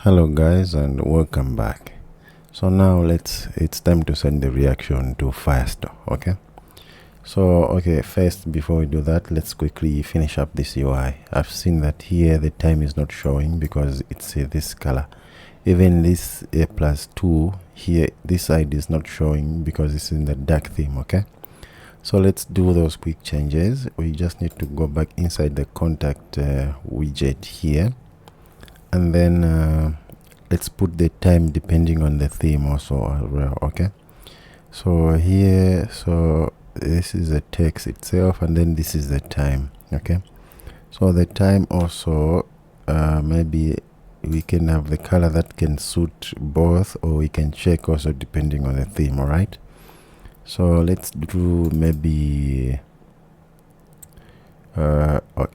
Hello guys and welcome back. So now it's time to send the reaction to Firestore. Okay, first before we do that, let's quickly finish up this UI. I've seen that here the time is not showing because it's this color. Even this A+2 here, this side is not showing because it's in the dark theme. Okay, so let's do those quick changes. We just need to go back inside the contact widget here, and then let's put the time depending on the theme also. Okay, so here, so this is the text itself, and then this is the time. Okay, so the time also, maybe we can have the color that can suit both, or we can check also depending on the theme. All right, so let's do maybe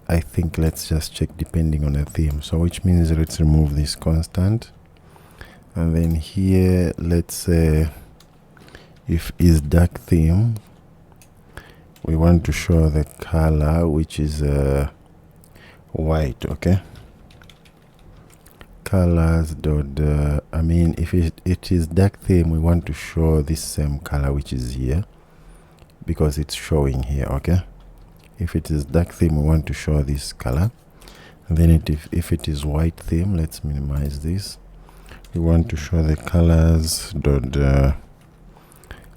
I think let's just check depending on the theme, so which means let's remove this constant, and then here let's say if is dark theme, we want to show the color which is white. Okay, colors dot I mean if it is dark theme, we want to show this same color which is here because it's showing here. Okay, if it is dark theme, we want to show this color, and then if it is white theme, let's minimize this, we want to show the colors dot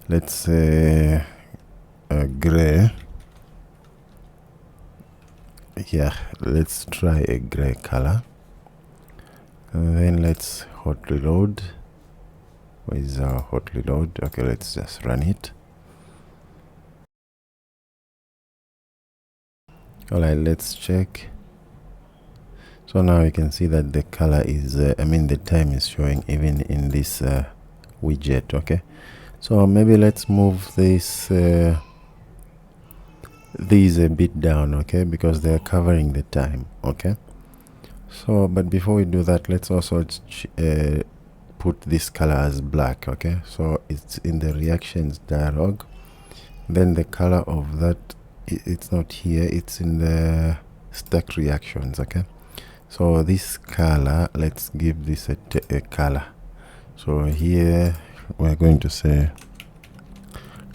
let's say gray. Yeah, let's try a gray color, and then let's hot reload. Where is our hot reload? Okay, let's just run it. Alright, let's check. So now you can see that the color is the time is showing even in this widget. Okay, so maybe let's move this these a bit down, okay, because they're covering the time. Okay, so but before we do that, let's also put this color as black. Okay, so it's in the reactions dialog, then the color of that, it's not here, it's in the stack reactions. Okay, so this color, let's give this a color. So here we're going to say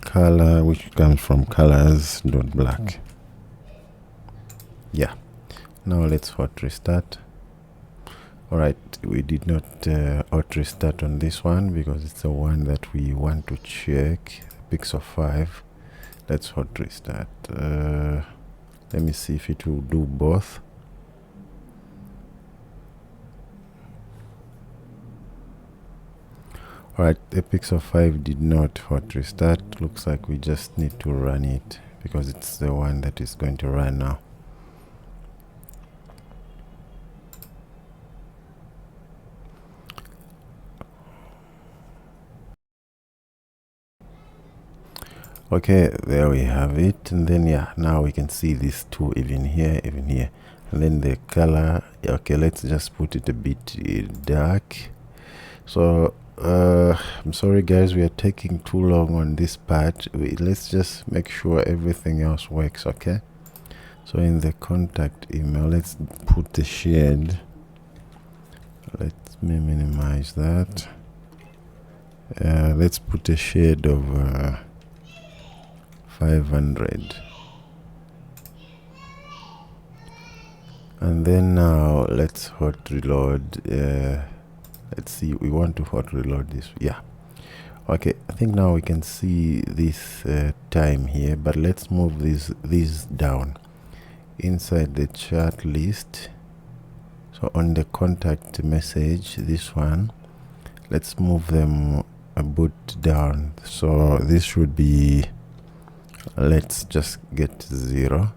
color which comes from colors dot black. Yeah, now let's hot restart. All right, we did not hot restart on this one because it's the one that we want to check, Pixel 5. Let's hot restart. Let me see if it will do both. Alright, the Pixel 5 did not hot restart. Looks like we just need to run it because it's the one that is going to run now. Okay, there we have it, and then yeah, now we can see these two even here, and then the color. Okay, let's just put it a bit dark. So I'm sorry guys, we are taking too long on this part. Let's just make sure everything else works. Okay, so in the contact email, let's put the shade. Let me minimize that. Let's put a shade of 500, and then now let's hot reload. Let's see, we want to hot reload this. Yeah, okay, I think now we can see this time here, but let's move these down inside the chat list. So on the contact message, this one, let's move them a bit down, so this should be, let's just get 0.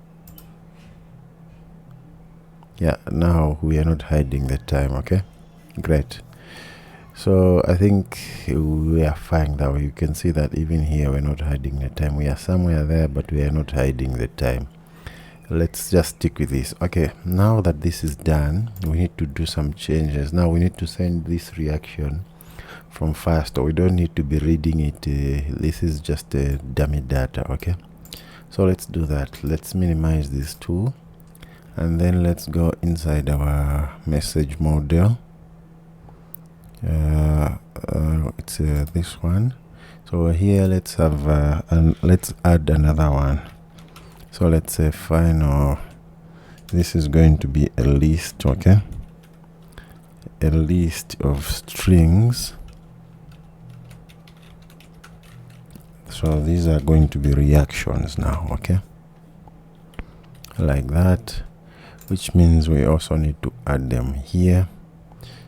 Yeah, now we are not hiding the time. Okay, great. So I think we are fine that way. You can see that even here we're not hiding the time. We are somewhere there, but we are not hiding the time. Let's just stick with this. Okay, now that this is done, we need to do some changes. Now we need to send this reaction from Firestore. We don't need to be reading it. This is just a dummy data. Okay, so let's do that. Let's minimize these two, and then let's go inside our message model. it's this one. So here let's have let's add another one. So let's say final. This is going to be a list, okay? A list of strings. So these are going to be reactions now, okay? Like that, which means we also need to add them here.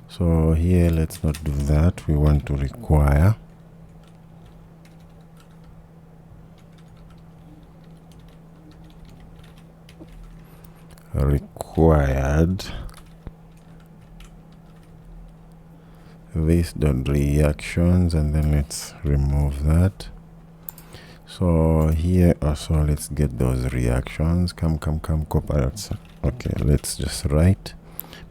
So here, let's not do that. We want to require. Required this dot reactions, and then let's remove that. So here also let's get those reactions. Come Copilot. Okay, let's just write,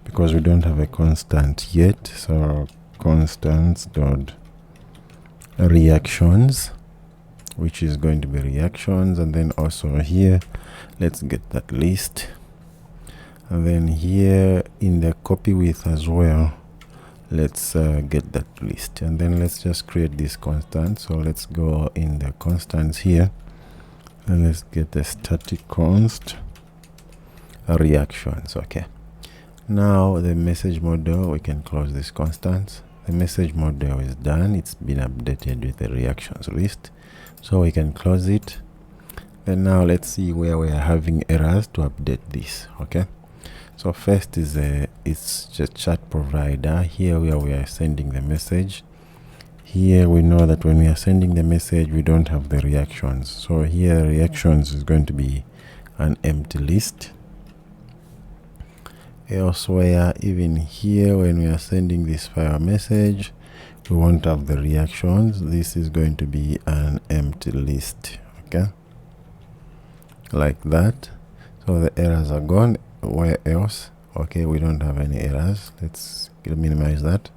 because we don't have a constant yet. So constants dot reactions, which is going to be reactions, and then also here let's get that list. And then here in the copy with as well, let's get that list, and then let's just create this constant. So let's go in the constants here, and let's get the static const reactions. Okay, now the message model, we can close this constants. The message model is done. It's been updated with the reactions list, so we can close it. Then now let's see where we are having errors to update this. Okay, so first is it's just chat provider here where we are sending the message. Here we know that when we are sending the message, we don't have the reactions. So here reactions is going to be an empty list. Elsewhere, even here when we are sending this file message, we won't have the reactions. This is going to be an empty list. Okay, like that. So the errors are gone. Where else? Okay, we don't have any errors. Let's minimize that.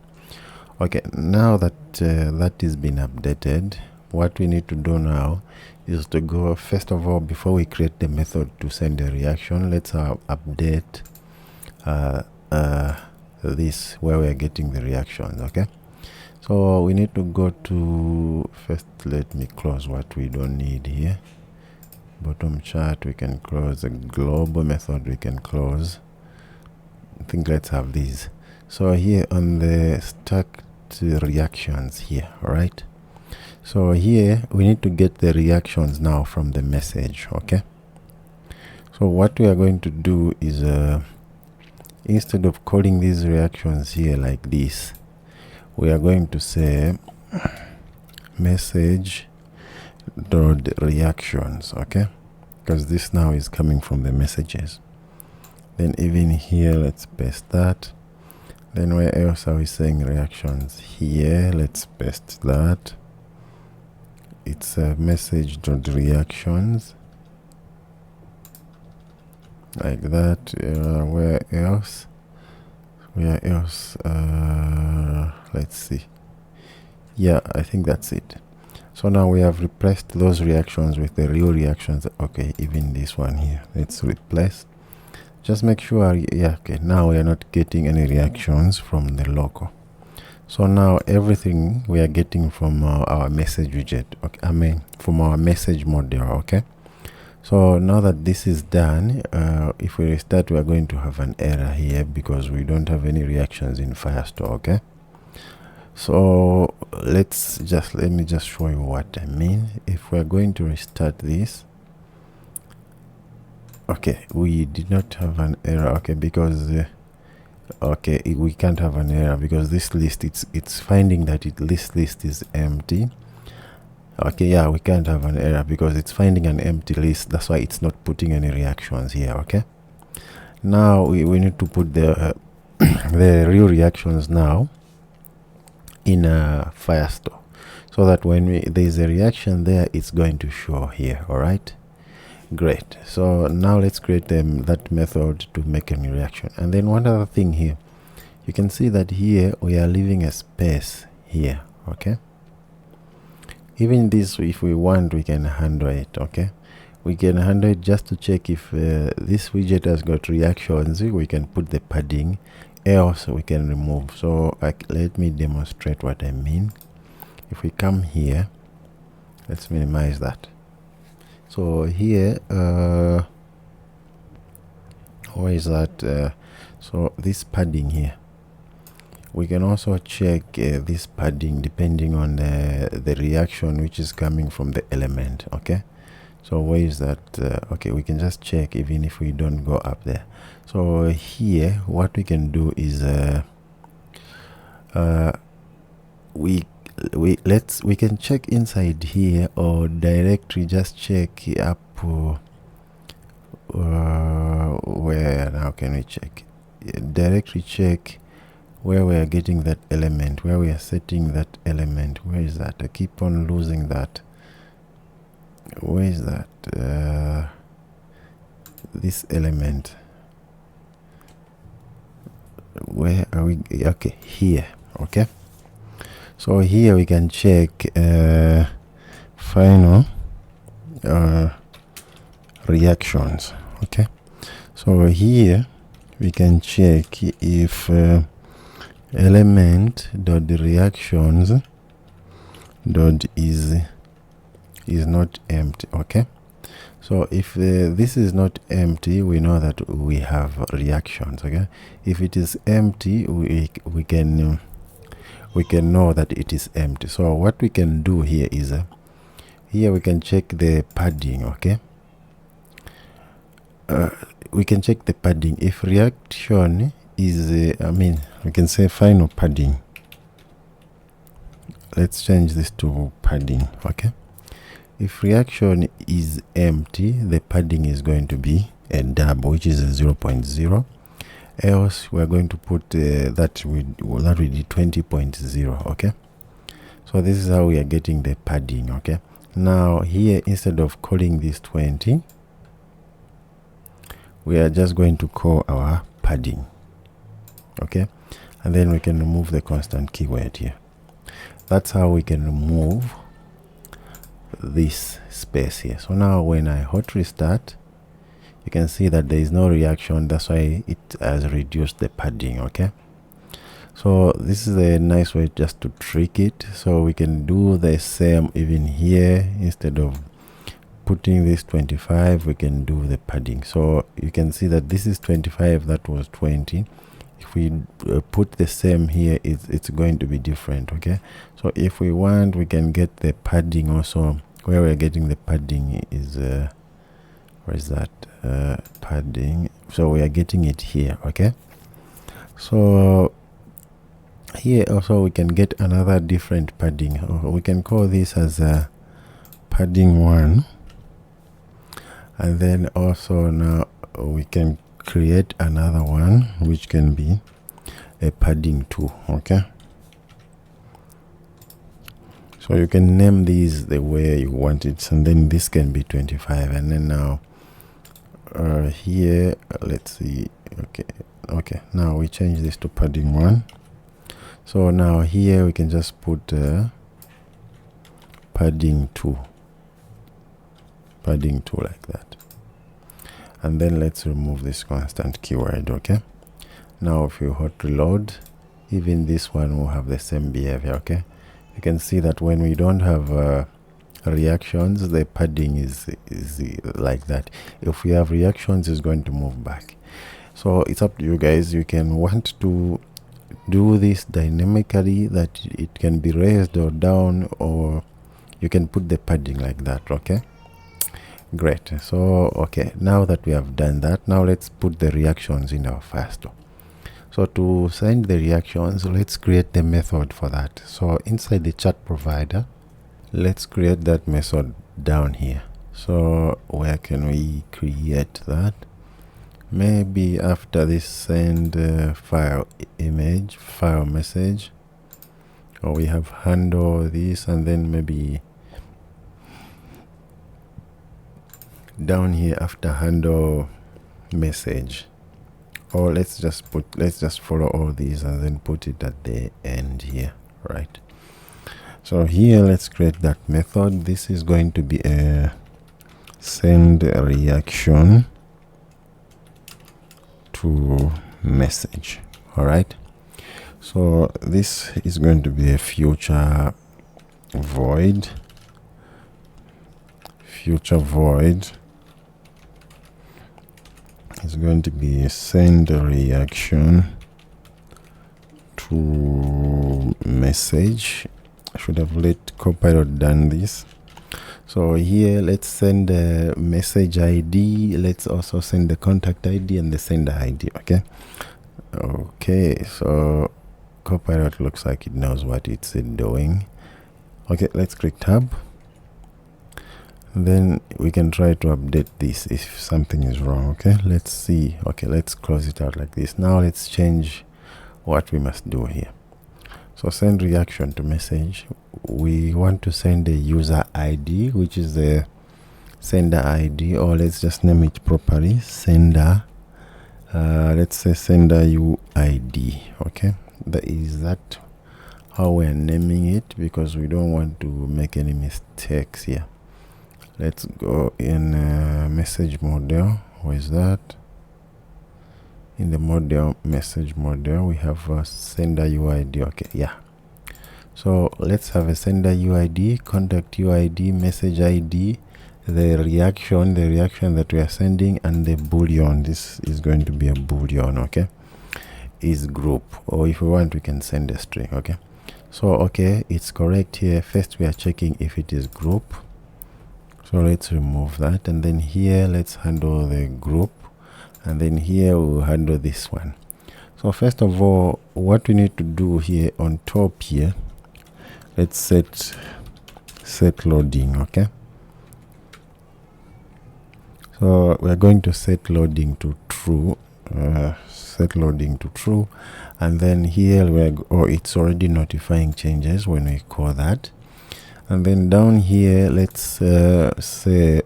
Okay, now that that is been updated, what we need to do now is to go, first of all, before we create the method to send a reaction, let's update this where we are getting the reactions. Okay, so we need to go to, first let me close what we don't need here. Bottom chart we can close, the global method we can close. I think let's have these. So here on the stacked reactions here, all right? So here we need to get the reactions now from the message. Okay, so what we are going to do is instead of calling these reactions here like this, we are going to say message dot reactions. Okay, because this now is coming from the messages. Then even here let's paste that. Then where else are we saying reactions? Here let's paste that. It's a message dot reactions, like that. Where else? Let's see. Yeah, I think that's it. So now we have replaced those reactions with the real reactions. Okay, even this one here, let's replace. Just make sure, yeah, okay, now we are not getting any reactions from the local. So now everything we are getting from our message widget, okay, I mean from our message model. Okay, so now that this is done, if we restart, we are going to have an error here because we don't have any reactions in Firestore. Okay, so let me just show you what I mean. If we're going to restart this, okay, we did not have an error. Okay, because okay, we can't have an error because this list, it's finding that this list is empty. Okay, yeah, we can't have an error because it's finding an empty list. That's why it's not putting any reactions here. Okay, now we need to put the the real reactions now in Firestore, so that when there's a reaction there, it's going to show here. All right, great. So now let's create that method to make a new reaction. And then one other thing here, you can see that here we are leaving a space here. Okay, even this, if we want, we can handle it. Okay, we can handle it just to check if this widget has got reactions. We can put the padding else we can remove. So let me demonstrate what I mean. If we come here, let's minimize that. So here, where is that? So this padding here, we can also check this padding depending on the reaction which is coming from the element. Okay, so where is that? Okay, we can just check even if we don't go up there. So here what we can do is we can check inside here, or directly just check up where. How can we check? Directly check where we are getting that element, where we are setting that element. Where is that? I keep on losing that. Where is that? This element, where are we? Okay, here. Okay, so here we can check final reactions. Okay, so here we can check if element dot reactions dot is not empty. Okay, so if this is not empty, we know that we have reactions. Okay, if it is empty, we can know that it is empty. So what we can do here is here we can check the padding. Okay, we can check the padding. If reaction is we can say final padding. Let's change this to padding. Okay, if reaction is empty, the padding is going to be a double, which is a 0.0. Else we're going to put that we did 20.0. okay, so this is how we are getting the padding. Okay, now here, instead of calling this 20, we are just going to call our padding. Okay, and then we can remove the constant keyword here. That's how we can remove this space here. So now when I hot restart, you can see that there is no reaction. That's why it has reduced the padding. Okay, so this is a nice way just to trick it. So we can do the same even here. Instead of putting this 25, we can do the padding. So you can see that this is 25, that was 20. If we put the same here, it's going to be different. Okay, so if we want, we can get the padding also. Where we're getting the padding is where is that padding? So we are getting it here. Okay, so here also we can get another different padding. We can call this as padding 1, and then also now we can create another one which can be a padding 2. Okay, so you can name these the way you want it, and then this can be 25, and then now here let's see. Okay, now we change this to padding 1. So now here we can just put padding 2 like that, and then let's remove this constant keyword. Okay, now if you hot reload, even this one will have the same behavior. Okay, you can see that when we don't have reactions, the padding is like that. If we have reactions, it's going to move back. So it's up to you guys. You can want to do this dynamically, that it can be raised or down, or you can put the padding like that. Okay, great. So okay, now that we have done that, now let's put the reactions in our first. So to send the reactions, let's create the method for that. So inside the chat provider, let's create that method down here. So where can we create that? Maybe after this send file image, file message, or we have handle this, and then maybe down here after handle message, or let's just follow all these and then put it at the end here, right? So here let's create that method. This is going to be a send reaction to message. All right, so this is going to be a future void. Future void is going to be send a reaction to message. I should have let Copilot done this. So here, let's send a message ID. Let's also send the contact ID and the sender ID. Okay, so Copilot looks like it knows what it's doing. Okay, let's click tab. Then we can try to update this if something is wrong. Okay, let's see. Okay, let's close it out like this. Now let's change what we must do here. So send reaction to message. We want to send a user ID, which is the sender ID, or let's just name it properly, sender. Let's say sender UID. Okay, that how we're naming it, because we don't want to make any mistakes here. Let's go in message model. Where is that? In the model, message model, we have a sender UID. Okay, yeah. So let's have a sender UID, contact UID, message ID, the reaction that we are sending, and the boolean. This is going to be a boolean. Okay, is group, or if we want, we can send a string. Okay, so okay, it's correct here. First, we are checking if it is group. So let's remove that, and then here let's handle the group, and then here we'll handle this one. So first of all, what we need to do here on top here, let's set loading. Okay, so we're going to set loading to true. Set loading to true, and then here it's already notifying changes when we call that. And then down here, let's say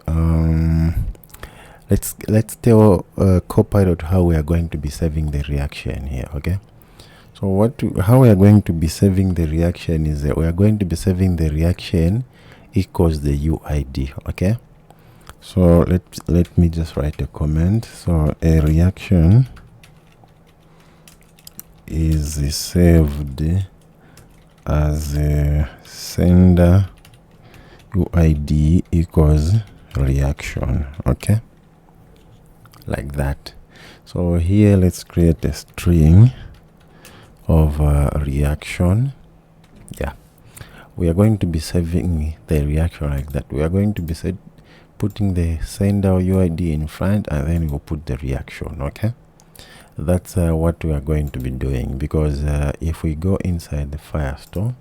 let's tell Copilot how we are going to be saving the reaction here. Okay, so how we are going to be saving the reaction is that we are going to be saving the reaction equals the UID. Okay, so let me just write a comment. So a reaction is saved as a sender UID equals reaction. Okay, like that. So here let's create a string of reaction. Yeah, we are going to be saving the reaction like that. We are going to be putting the sender UID in front, and then we'll put the reaction. Okay, that's what we are going to be doing, because if we go inside the Firestore,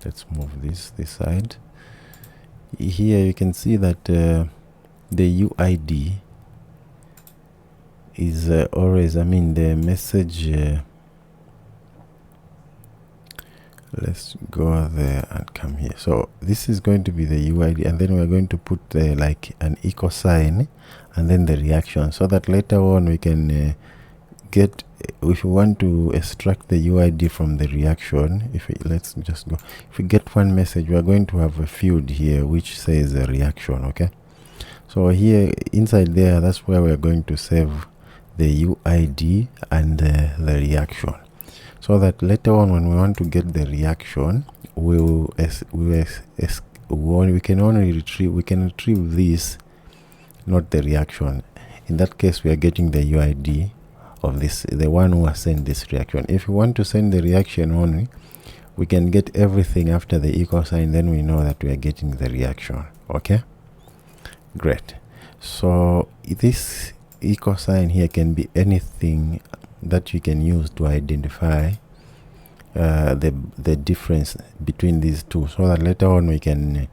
let's move this side. Here you can see that the UID is always, the message. Let's go there and come here. So this is going to be the UID, and then we're going to put like an equal sign and then the reaction, so that later on we can get, if we want to extract the UID from the reaction, let's just go, if we get one message, we are going to have a field here which says a reaction. Okay, so here inside there, that's where we're going to save the UID and the reaction, so that later on when we want to get the reaction, we can only retrieve this, not the reaction. In that case, we are getting the UID of this, the one who has sent this reaction. If we want to send the reaction only, we can get everything after the equal sign, then we know that we are getting the reaction. Okay, great. So this equal sign here can be anything that you can use to identify the difference between these two, so that later on we can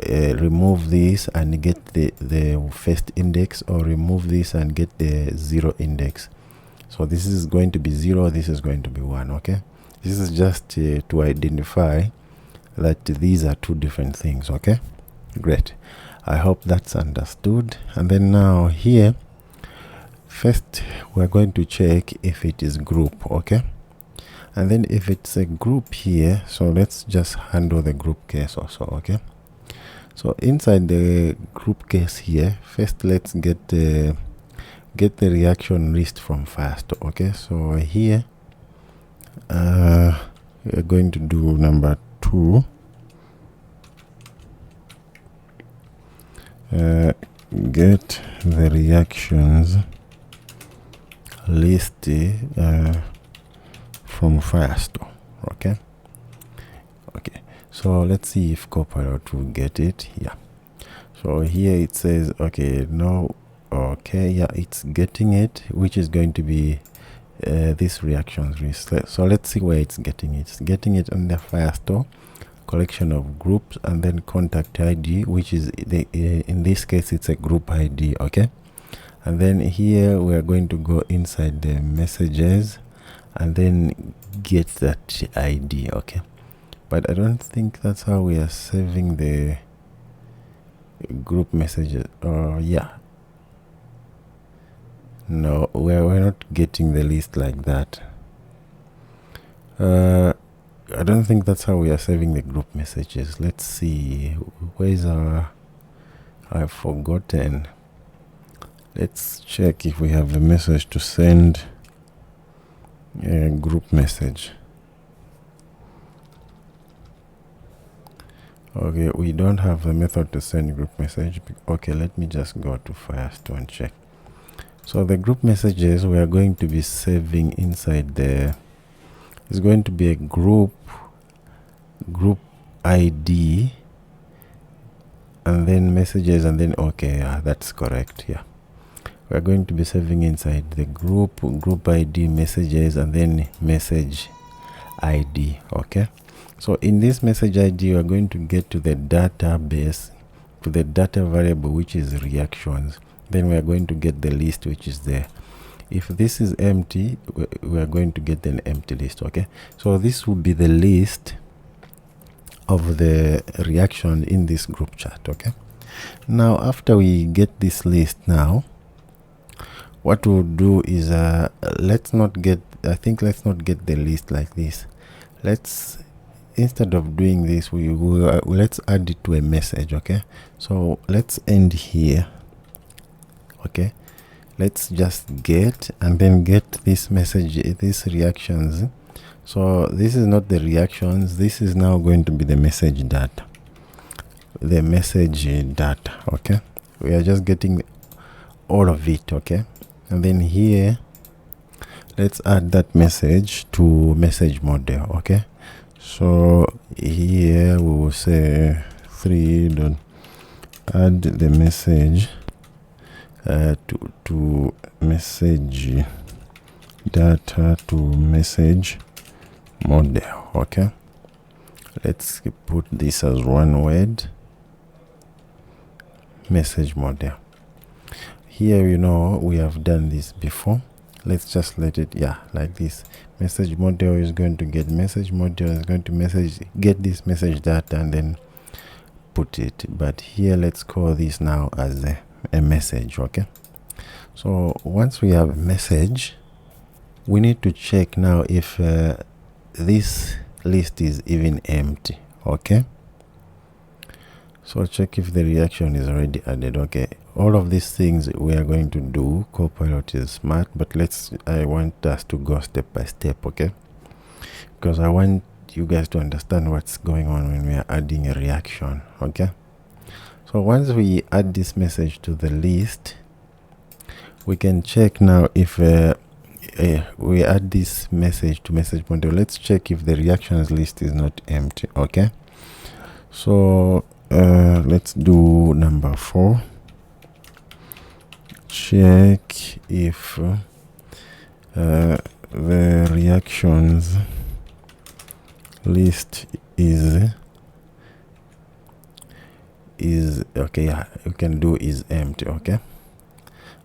remove this and get the first index, or remove this and get the zero index. So this is going to be 0, this is going to be 1. Okay, this is just to identify that these are two different things. Okay, great. I hope that's understood. And then now here, first we're going to check if it is group. Okay, and then if it's a group here, so let's just handle the group case also. Okay, so inside the group case here, first let's get the reaction list from Firestore. Okay, so here we are going to do number 2. Get the reactions list from Firestore. Okay, so let's see if Copilot will get it. Yeah, so here it says okay, no, okay, yeah, it's getting it, which is going to be this reactions list. So let's see where it's getting it. It's getting it on the Firestore collection of groups, and then contact ID, which is the in this case it's a group ID. Okay, and then here we are going to go inside the messages and then get that ID. Okay, but I don't think that's how we are saving the group messages. Yeah, no, we're not getting the list like that. I don't think that's how we are saving the group messages. Let's see, where is our, I've forgotten. Let's check if we have a message to send a group message. Okay, we don't have the method to send group message. Okay, let me just go to Firestore and check. So the group messages we are going to be saving inside there is going to be a group ID and then messages, and then okay, that's correct. Yeah, we are going to be saving inside the group ID, messages, and then message ID. Okay, so in this message ID we are going to get to the database, to the data variable, which is reactions. Then we are going to get the list, which is there. If this is empty, we are going to get an empty list. Okay, so this will be the list of the reaction in this group chat. Okay, now after we get this list, now what we'll do is let's not get the list like this. Let's, instead of doing this, let's add it to a message. Okay, so let's end here. Okay, let's just get and then get this message, these reactions. So this is not the reactions, this is now going to be the message data, okay, we are just getting all of it. Okay, and then here let's add that message to message model. Okay, so here we will say 3. Add the message to message data to message model. Okay, let's put this as one word, message model. Here, you know, we have done this before. Let's just let it, yeah, like this. Message model is going to get message model, is going to get this message data and then put it. But here let's call this now as a message. Okay, so once we have a message, we need to check now if this list is even empty. Okay, so check if the reaction is already added. Okay, all of these things we are going to do. Copilot is smart, but I want us to go step by step. Okay, because I want you guys to understand what's going on when we are adding a reaction. Okay, so once we add this message to the list, we can check now if we add this message to message model. Let's check if the reactions list is not empty. Okay, so let's do number 4. Check if the reactions list is okay. Yeah, you can do is empty. Okay,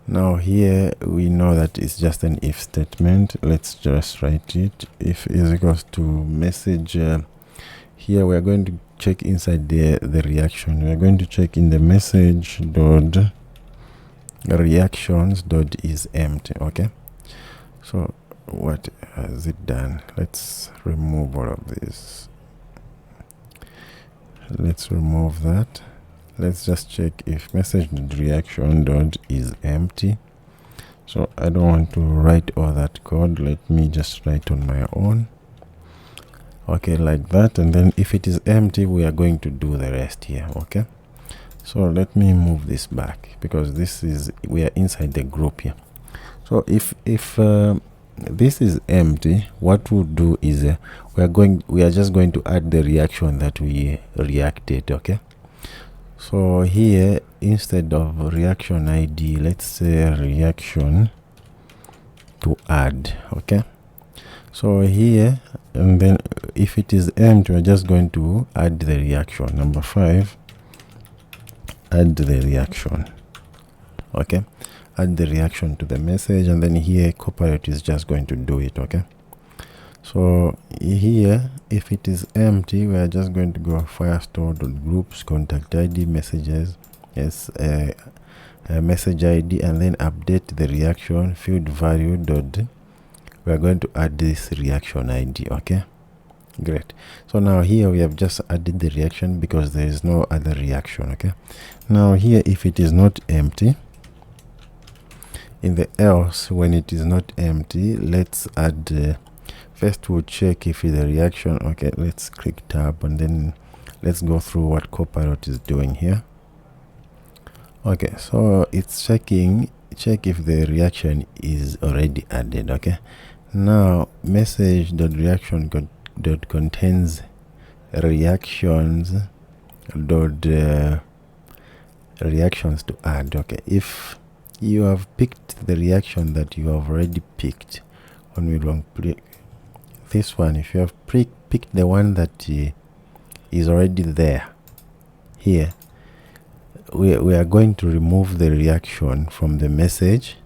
now here we know that it's just an if statement. Let's just write it. If is equals to message. Here we are going to check inside the reaction. We are going to check in the message dot reactions dot is empty. Okay, so what has it done? Let's remove all of this. Let's remove that. Let's just check if message reaction dot is empty. So I don't want to write all that code. Let me just write on my own. okay, like that. And then if it is empty, we are going to do the rest here. Okay, so let me move this back, because this is, we are inside the group here. So if this is empty, what we'll do is we are just going to add the reaction that we reacted. Okay, so here, instead of reaction ID, let's say reaction to add. Okay, so here, and then if it is empty, we're just going to add the reaction. Number 5, add the reaction. Okay, add the reaction to the message, and then here Copilot is just going to do it. Okay, so here, if it is empty, we are just going to go firestore.groups contact ID messages, yes, message ID, and then update the reaction field value dot. We are going to add this reaction ID. Okay, great. So now here we have just added the reaction because there is no other reaction. Okay, now here, if it is not empty, in the else, when it is not empty, let's add first we'll check if the reaction. Okay, let's click tab, and then let's go through what Copilot is doing here. Okay, so it's check if the reaction is already added. Okay, now message.reaction dot contains reactions dot reactions to add. Okay, if you have picked the reaction that you have already picked, when we long click this one, if you have picked the one that is already there, here we are going to remove the reaction from the message.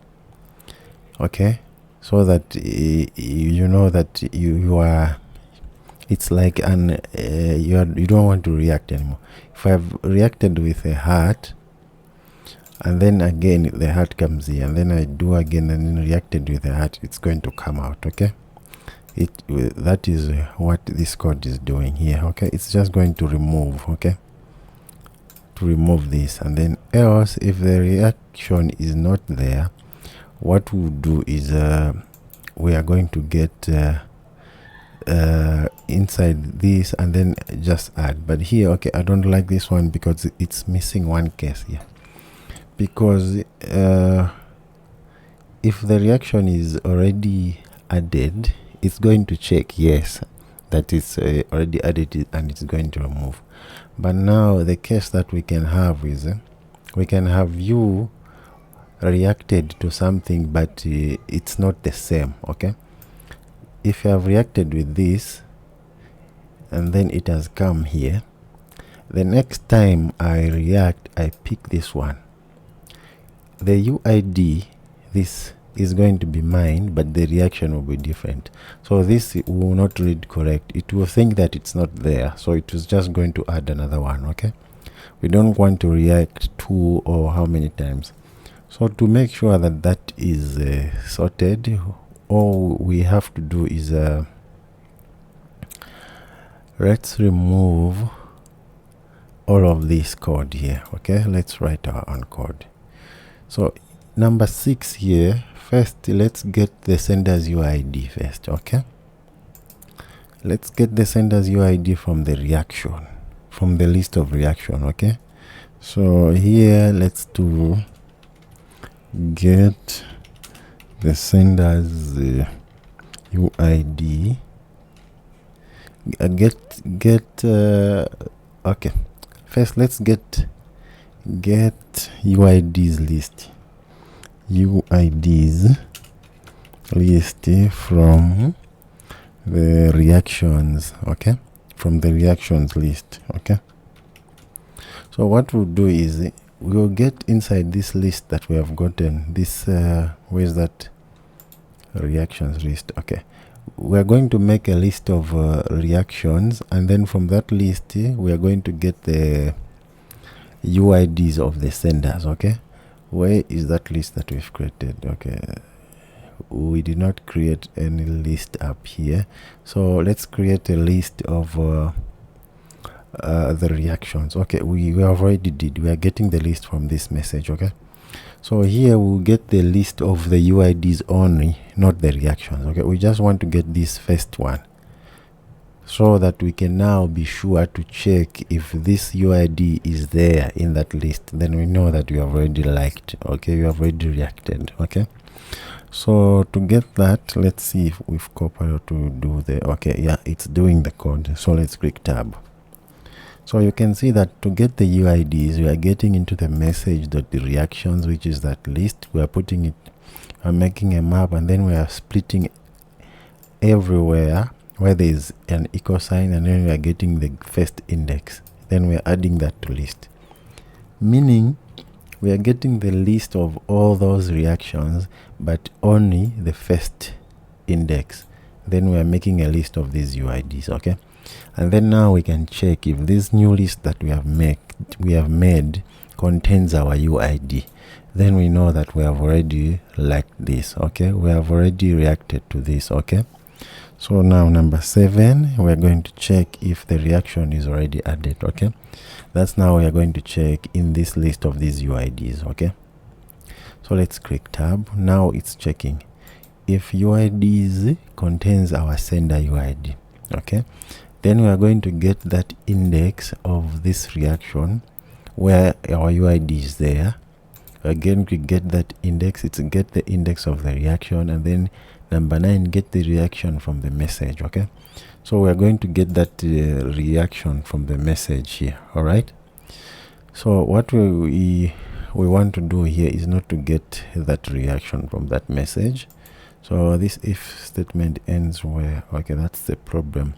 Okay, so that you know that you are, it's like an you don't want to react anymore. If I have reacted with a heart, and then again the heart comes here, and then I do again and then reacted with the heart, it's going to come out. Okay, that is what this code is doing here. Okay, it's just going to remove. Okay, to remove this, and then else, if the reaction is not there, what we'll do is we are going to get inside this and then just add. But here, okay, I don't like this one because it's missing one case here, because if the reaction is already added, it's going to check yes that it's already added and it's going to remove. But now the case that we can have is we can have you reacted to something, but it's not the same. Okay, if you have reacted with this and then it has come here, the next time I react, I pick this one, the UID, this is going to be mine, but the reaction will be different. So this will not read correct. It will think that it's not there, so it is just going to add another one. Okay, we don't want to react 2 or how many times. So to make sure that that is sorted, all we have to do is let's remove all of this code here. Okay, let's write our own code. So number 6 here, first let's get the sender's UID first. Okay, let's get the sender's UID from the reaction, from the list of reaction. Okay, so here let's do get the sender's UID, okay, first let's get UID's list, from the reactions. Okay, from the reactions list. Okay, so what we'll do is we will get inside this list that we have gotten, this where's that reactions list. Okay, we're going to make a list of reactions, and then from that list we are going to get the UIDs of the senders. Okay, where is that list that we've created? Okay, we did not create any list up here, so let's create a list of the reactions. Okay, we already did. We are getting the list from this message. Okay, so here we'll get the list of the UIDs only, not the reactions. Okay, we just want to get this first one. so that we can now be sure to check if this UID is there in that list. Then we know that we have already liked, okay, we have already reacted. Okay, so to get that, let's see if we've Copilot to do the, okay, yeah, it's doing the code. So let's click tab. So you can see that to get the UIDs, we are getting into the message.reactions, which is that list. We are putting it, I'm making a map, and then we are splitting everywhere where there is an equal sign, and then we are getting the first index. Then we are adding that to list, meaning we are getting the list of all those reactions, but only the first index. Then we are making a list of these UIDs. Okay, and then now we can check if this new list that we have made contains our UID. Then we know that we have already liked this. Okay, we have already reacted to this. Okay, so now number 7, we're going to check if the reaction is already added. Okay, that's now we are going to check in this list of these UIDs. Okay, so let's click tab. Now it's checking if UIDs contains our sender UID. Okay, then we are going to get that index of this reaction where our UID is there. Again, we get that index. It's get the index of the reaction, and then number 9, get the reaction from the message. Okay, so we are going to get that reaction from the message here. All right, so what we want to do here is not to get that reaction from that message. So this if statement ends where, okay, that's the problem.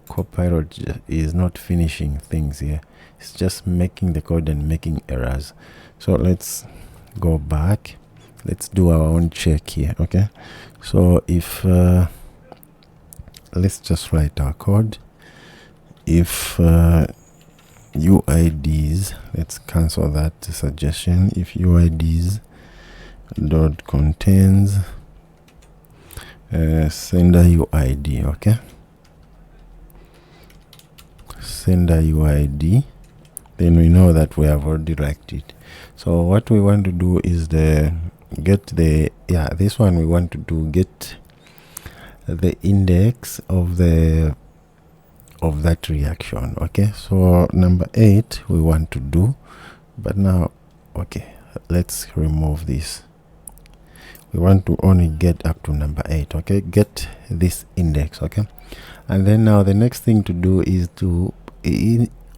Copilot is not finishing things here. It's just making the code and making errors. So let's go back. Let's do our own check here. Okay, so if let's just write our code. If UIDs, let's cancel that suggestion. If UIDs dot contains sender UID. Okay, sender UID, then we know that we have already liked it. So what we want to do is this one we want to do, get the index of that reaction. Okay, so number 8 we want to do, but now, okay, let's remove this. We want to only get up to number 8. Okay, get this index. Okay, and then now the next thing to do is to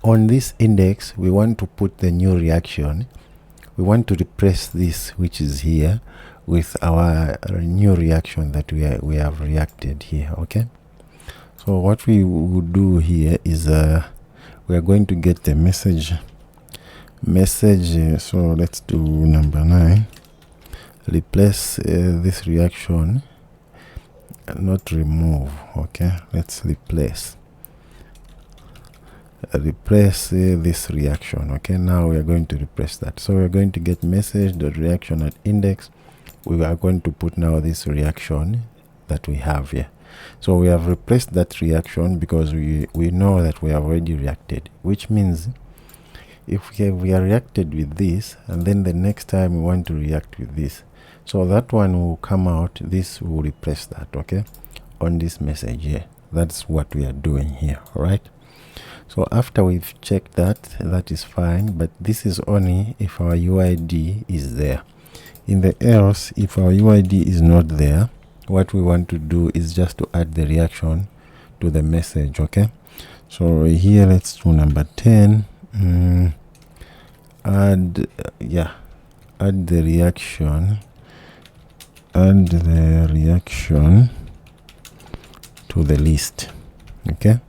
on this index we want to put the new reaction. We want to replace this, which is here, with our new reaction that we have reacted here. Okay, so what we would do here is we are going to get the message. So let's do number 9. Replace this reaction, not remove. Okay, let's replace this reaction. Okay, now we are going to replace that. So we are going to get message the reaction at index. We are going to put now this reaction that we have here. So we have replaced that reaction because we know that we have already reacted, which means if we are reacted with this, and then the next time we want to react with this, so that one will come out, this will replace that. Okay, on this message here. That's what we are doing here. All right, so after we've checked that is fine, but this is only if our UID is there. In the else, if our UID is not there, what we want to do is just to add the reaction to the message. Okay, so here let's do number 10. Add the reaction to the list. Okay,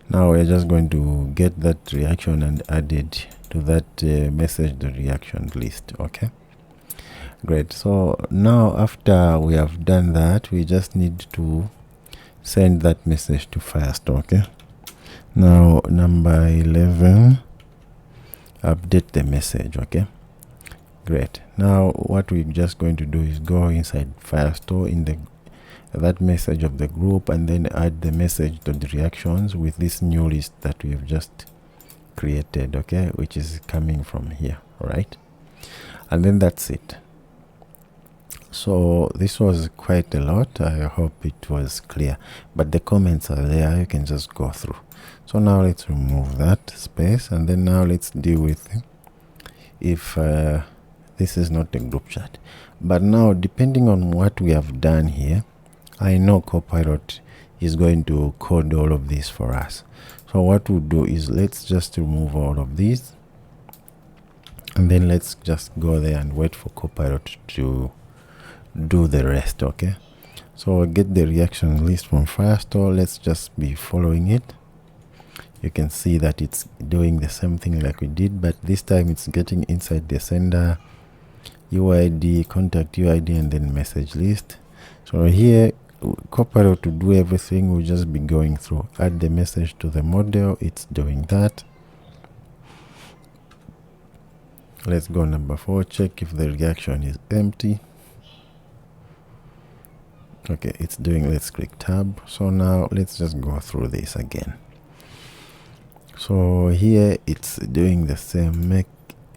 now we're just going to get that reaction and add it to that message the reaction list. Okay, great. So now after we have done that, we just need to send that message to Firestore. Okay, now number 11, update the message. Okay, great. Now what we're just going to do is go inside Firestore in that message of the group, and then add the message to the reactions with this new list that we have just created. Okay, which is coming from here. All right, and then that's it. So this was quite a lot. I hope it was clear, but the comments are there, you can just go through. So now let's remove that space, and then now let's deal with if this is not a group chat. But now, depending on what we have done here, I know Copilot is going to code all of this for us. So what we'll do is let's just remove all of these, and then let's just go there and wait for Copilot to do the rest. Okay, so get the reaction list from Firestore. Let's just be following it. You can see that it's doing the same thing like we did, but this time it's getting inside the sender UID, contact UID, and then message list. So here Copilot to do everything will just be going through. Add the message to the model, it's doing that. Let's go number 4, check if the reaction is empty. Okay, it's doing. Let's click tab. So now let's just go through this again. So here it's doing the same. Make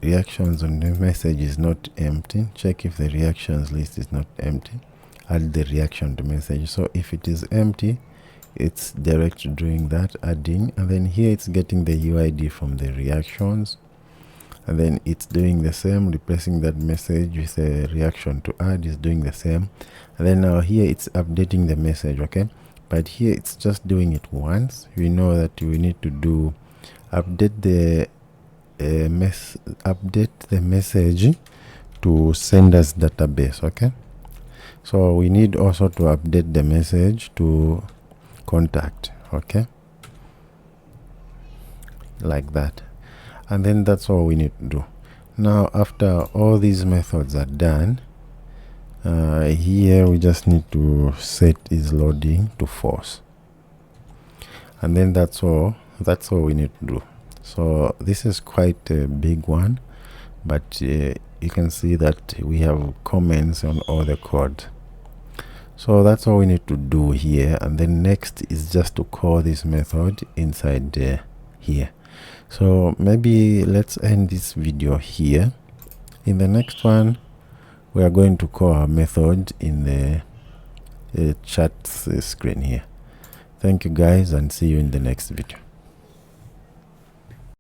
reactions on the message is not empty. Check if the reactions list is not empty. Add the reaction to message. So if it is empty, it's direct doing that, adding, and then here it's getting the UID from the reactions, and then it's doing the same, replacing that message with a reaction to add, is doing the same. And then now here it's updating the message. Okay, but here it's just doing it once. We know that we need to do update the message to senders database. Okay, so we need also to update the message to contact. Okay, like that, and then that's all we need to do. Now after all these methods are done, here we just need to set is loading to false, and then that's all we need to do. So this is quite a big one, but you can see that we have comments on all the code. So that's all we need to do here, and then next is just to call this method inside here. So maybe let's end this video here. In the next one, we are going to call our method in the chat screen here. Thank you guys, and see you in the next video.